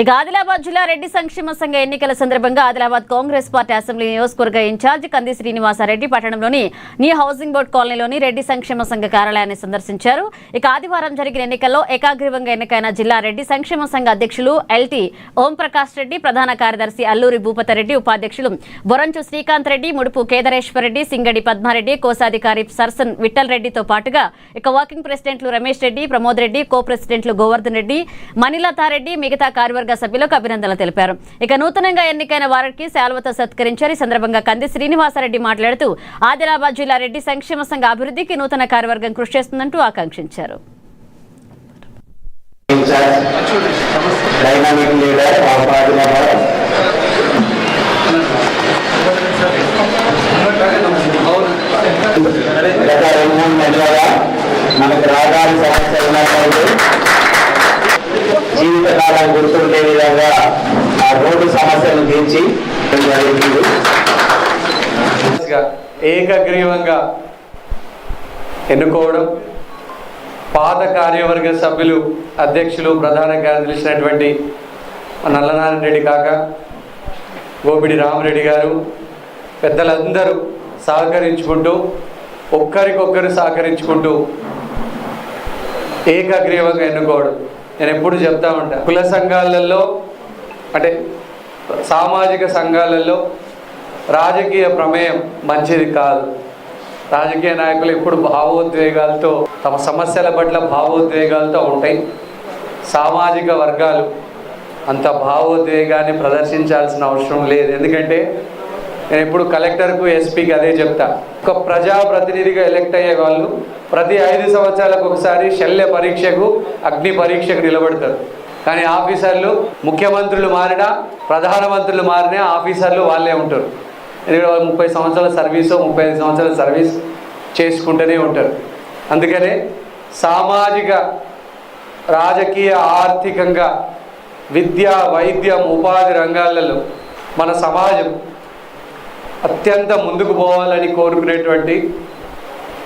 ఇక ఆదిలాబాద్ జిల్లా రెడ్డి సంక్షేమ సంఘ ఎన్నికల సందర్భంగా ఆదిలాబాద్ కాంగ్రెస్ పార్టీ అసెంబ్లీ నియోజకవర్గ ఇన్ఛార్జ్ కంది శ్రీనివాసరెడ్డి పట్టణంలోని న్యూ హౌసింగ్ బోర్డు కాలనీలోని రెడ్డి సంక్షేమ సంఘ కార్యాలయాన్ని సందర్శించారు. ఇక ఆదివారం జరిగిన ఎన్నికల్లో ఏకాగ్రీవంగా ఎన్నికైన జిల్లా రెడ్డి సంక్షేమ సంఘ అధ్యక్షులు ఎల్టీ ఓంప్రకాష్ రెడ్డి, ప్రధాన కార్యదర్శి అల్లూరి భూపతిరెడ్డి, ఉపాధ్యక్షులు బొరంచు శ్రీకాంత్ రెడ్డి, ముడుపు కేదరేశ్వర్ రెడ్డి, సింగడి పద్మారెడ్డి, కోశాధికారి సర్సన్ విఠల్ రెడ్డితో పాటుగా ఇక వర్కింగ్ ప్రెసిడెంట్లు రమేష్ రెడ్డి, ప్రమోద్ రెడ్డి, కో ప్రెసిడెంట్లు గోవర్ధన్ రెడ్డి, మణిలతారెడ్డి మిగతా కార్యవర్గ సభ్యులకు అభినందనలు తెలిపారు. ఇక నూతనంగా ఎన్నికైన వారికి శాల్వతో సత్కరించారు. ఈ సందర్భంగా కంది శ్రీనివాసరెడ్డి మాట్లాడుతూ ఆదిలాబాద్ జిల్లా రెడ్డి సంక్షేమ సంఘ అభివృద్ధికి నూతన కార్యవర్గం కృషి చేస్తుందంటూ ఆకాంక్షించారు. జీవితకాలం గుర్తుండే విధంగా ఆ రోడ్డు సమస్యను తీర్చి ఏకగ్రీవంగా ఎన్నుకోవడం, పాత కార్యవర్గ సభ్యులు అధ్యక్షులు ప్రధాన కార్యదర్శినటువంటి నల్లనారాయణ రెడ్డి కాక, గోపిడి రామరెడ్డి గారు, పెద్దలందరూ సహకరించుకుంటూ ఒక్కరికొక్కరు సహకరించుకుంటూ ఏకగ్రీవంగా ఎన్నుకోవడం. నేను ఎప్పుడు చెప్తా ఉంటా, కుల సంఘాలలో అంటే సామాజిక సంఘాలలో రాజకీయ ప్రమేయం మంచిది కాదు. రాజకీయ నాయకులు ఎప్పుడు భావోద్వేగాలతో, తమ సమస్యల పట్ల భావోద్వేగాలతో ఉంటాయి. సామాజిక వర్గాలు అంత భావోద్వేగాన్ని ప్రదర్శించాల్సిన అవసరం లేదు. ఎందుకంటే నేను ఎప్పుడు కలెక్టర్కు, ఎస్పీకి అదే చెప్తా, ఒక ప్రజాప్రతినిధిగా ఎలక్ట్ అయ్యే వాళ్ళు ప్రతి 5 సంవత్సరాలకు ఒకసారి శల్య పరీక్షకు, అగ్ని పరీక్షకు నిలబడతారు. కానీ ఆఫీసర్లు, ముఖ్యమంత్రులు మారినా, ప్రధానమంత్రులు మారినా ఆఫీసర్లు వాళ్ళే ఉంటారు. ఎందుకంటే 30 సంవత్సరాల సర్వీసు, 35 సంవత్సరాల సర్వీస్ చేసుకుంటూనే ఉంటారు. అందుకనే సామాజిక, రాజకీయ, ఆర్థికంగా, విద్య, వైద్యం, ఉపాధి రంగాలలో మన సమాజం అత్యంత ముందుకు పోవాలని కోరుకునేటువంటి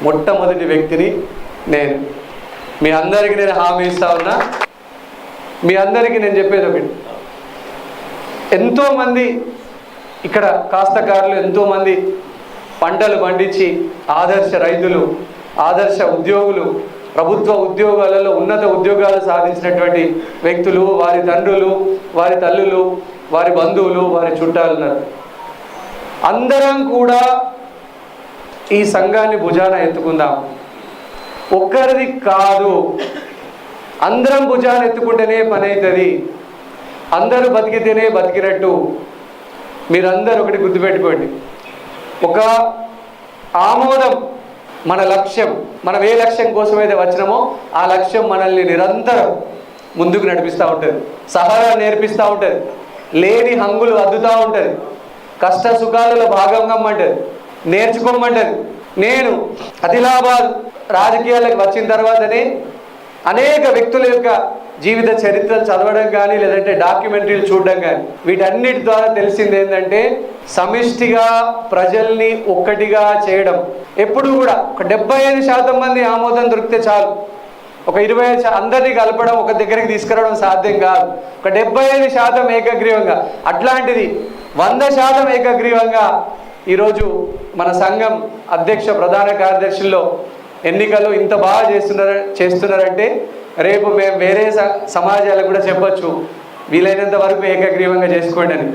మొట్టమొదటి వ్యక్తిని నేను. మీ అందరికీ నేను హామీ ఇస్తా ఉన్నా. మీ అందరికీ నేను చెప్పేది ఒకటి, ఎంతోమంది ఇక్కడ కాస్తకారులు, ఎంతోమంది పంటలు పండించి ఆదర్శ రైతులు, ఆదర్శ ఉద్యోగులు, ప్రభుత్వ ఉద్యోగాలలో ఉన్నత ఉద్యోగాలు సాధించినటువంటి వ్యక్తులు, వారి తండ్రులు, వారి తల్లులు, వారి బంధువులు, వారి చుట్టాలు ఉన్నారు. అందరం కూడా ఈ సంఘాన్ని భుజాన ఎత్తుకుందాం. ఒక్కరిది కాదు, అందరం భుజాన ఎత్తుకుంటేనే పని అవుతుంది. అందరూ బతికితేనే బతికినట్టు. మీరందరూ ఒకటి గుర్తుపెట్టుకోండి, ఒక ఆమోదం మన లక్ష్యం. మనం ఏ లక్ష్యం కోసమైతే వచ్చినామో ఆ లక్ష్యం మనల్ని నిరంతరం ముందుకు నడిపిస్తూ ఉంటుంది, సహారా నేర్పిస్తూ ఉంటుంది, లేని హంగులు అద్దుతూ ఉంటుంది, కష్ట సుఖాలలో భాగంగా అంటది, నేర్చుకోమంటది. నేను ఆదిలాబాద్ రాజకీయాలకు వచ్చిన తర్వాతనే అనేక వ్యక్తుల యొక్క జీవిత చరిత్రలు చదవడం కానీ, లేదంటే డాక్యుమెంటరీలు చూడడం కానీ, వీటన్నిటి ద్వారా తెలిసింది ఏంటంటే సమిష్టిగా ప్రజల్ని ఒక్కటిగా చేయడం. ఎప్పుడు కూడా ఒక 75% మంది ఆమోదం దొరికితే చాలు. ఒక 25 అందరినీ కలపడం, ఒక దగ్గరికి తీసుకురావడం సాధ్యం కాదు. ఒక 75% ఏకగ్రీవంగా, అట్లాంటిది 100% ఏకగ్రీవంగా ఈరోజు మన సంఘం అధ్యక్ష, ప్రధాన కార్యదర్శుల్లో ఎన్నికలు ఇంత బాగా చేస్తున్నారంటే రేపు మేము వేరే సమాజాలకు కూడా చెప్పొచ్చు, వీలైనంత వరకు ఏకగ్రీవంగా చేసుకోండి అని.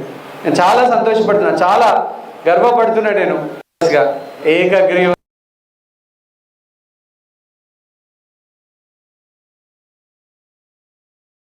నేను చాలా సంతోషపడుతున్నా, చాలా గర్వపడుతున్నా. నేను ఏకగ్రీవం